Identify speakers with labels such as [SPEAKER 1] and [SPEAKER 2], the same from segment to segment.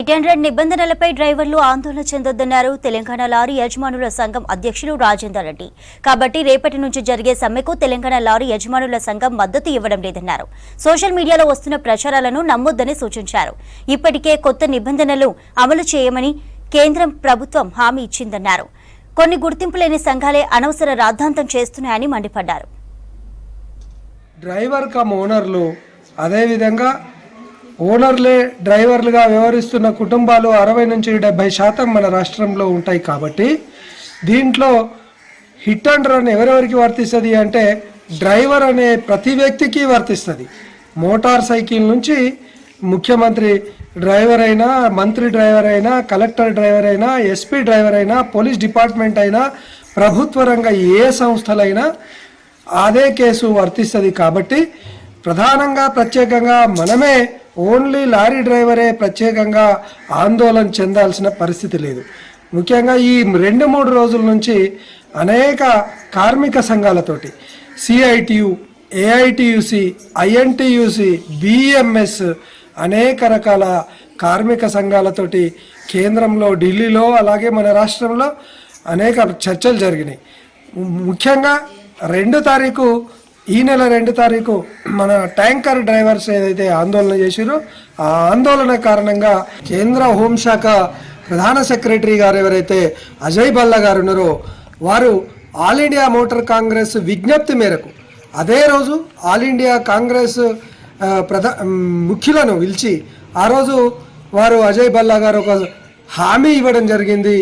[SPEAKER 1] Hit and run నిబంధనలపై డ్రైవర్లు ఆందోళన చెందొద్దన్నారు తెలంగాణ లారీ యజమానుల సంఘం అధ్యక్షులు రాజేందర్ రెడ్డి. కాబట్టి రేపటి నుంచి జరిగే సమ్మెకు తెలంగాణ లారీ యజమానుల సంఘం మద్దతు ఇవ్వడం లేదన్నారు. సోషల్ మీడియాలో వస్తున్న ప్రచారాలను నమ్మొద్దని సూచించారు. ఇప్పటికే కొత్త నిబంధనలు అమలు చేయమని కేంద్రం ప్రభుత్వం హామీ ఇచ్చిందన్నారు. కొన్ని గుర్తింపు లేని సంఘాలే అనవసర రాద్ధాంతం చేస్తున్నాయని మండిపడ్డారు.
[SPEAKER 2] డ్రైవర్ కమ్ ఓనర్లు అదేవిధంగా ఓనర్లే డ్రైవర్లుగా వ్యవహరిస్తున్న కుటుంబాలు 60 నుంచి 70% మన రాష్ట్రంలో ఉంటాయి. కాబట్టి దీంట్లో హిట్ అండ్ రన్ ఎవరెవరికి వర్తిస్తుంది అంటే డ్రైవర్ అనే ప్రతి వ్యక్తికి వర్తిస్తుంది. మోటార్ సైకిల్ నుంచి ముఖ్యమంత్రి డ్రైవర్ అయినా, మంత్రి డ్రైవర్ అయినా, కలెక్టర్ డ్రైవర్ అయినా, ఎస్పీ డ్రైవర్ అయినా, పోలీస్ డిపార్ట్మెంట్ అయినా, ప్రభుత్వ రంగ ఏ సంస్థలైనా అదే కేసు వర్తిస్తుంది. కాబట్టి ప్రధానంగా ప్రత్యేకంగా మనమే ఓన్లీ లారీ డ్రైవరే ప్రత్యేకంగా ఆందోళన చెందాల్సిన పరిస్థితి లేదు. ముఖ్యంగా ఈ 2-3 రోజుల నుంచి అనేక కార్మిక సంఘాలతోటి సిఐటియు, ఏఐటియుసి, ఐఎన్టీయుసి, బిఎంఎస్ అనేక రకాల కార్మిక సంఘాలతోటి కేంద్రంలో, ఢిల్లీలో, అలాగే మన రాష్ట్రంలో అనేక చర్చలు జరిగినాయి. ముఖ్యంగా 2 తారీఖు, ఈ నెల 2 తారీఖు మన ట్యాంకర్ డ్రైవర్స్ ఏదైతే ఆందోళన చేసిరో ఆ ఆందోళన కారణంగా కేంద్ర హోంశాఖ ప్రధాన సెక్రటరీ గారు ఎవరైతే అజయ్ భల్లా గారు ఉన్నారో వారు ఆల్ ఇండియా మోటార్ కాంగ్రెస్ విజ్ఞప్తి మేరకు అదే రోజు ఆల్ ఇండియా కాంగ్రెస్ ముఖ్యులను పిలిచి ఆ రోజు వారు అజయ్ భల్లా గారు ఒక హామీ ఇవ్వడం జరిగింది.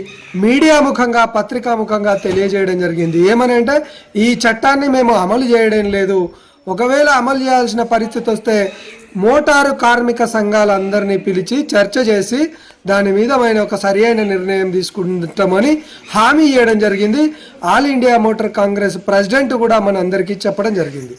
[SPEAKER 2] మీడియా ముఖంగా, పత్రికా ముఖంగా తెలియజేయడం జరిగింది. ఏమని అంటే ఈ చట్టాన్ని మేము అమలు చేయడం లేదు, ఒకవేళ అమలు చేయాల్సిన పరిస్థితి వస్తే మోటారు కార్మిక సంఘాలందరినీ పిలిచి చర్చ చేసి దాని మీద ఆయన ఒక సరైన నిర్ణయం తీసుకుంటామని హామీ ఇవ్వడం జరిగింది. All India motor Congress president కూడా మన అందరికీ చెప్పడం జరిగింది.